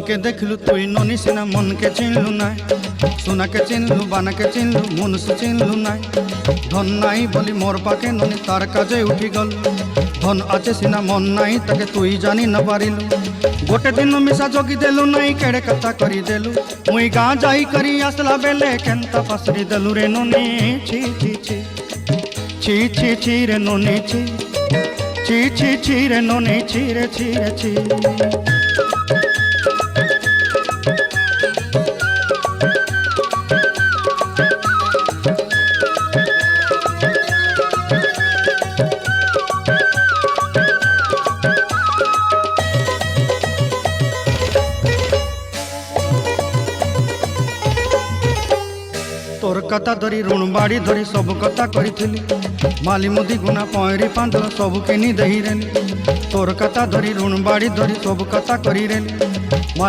के देखलू तुई ननी सिना मन के चिन्हलू ना सोना के चिन्हलू बाना के चिन्हलू मनुष्य चिन्हलू ना धन नाई बोली मोर पाके ननी तार काजे उठी गल धन आचे सिना मन नाई ताके तुई जानी न पारिलू गोटे दिन मिसा जगी देलू नाई केड़े कथा करी देलू मुई गाँ जाई करी आसला बेले केंता पसरी देलू रे ननी छी छी छी छी छी छी रे ननी छी छी छी छी रे ननी छी रे छी रे छी। तोर कथा धरी ऋण बाड़ी धरी सब कथा करी माली मुदी गुना पयरी पांद सब किनी दही रेली तोर कथा धरी ऋण बाड़ी धरी सब कथा करी रेली।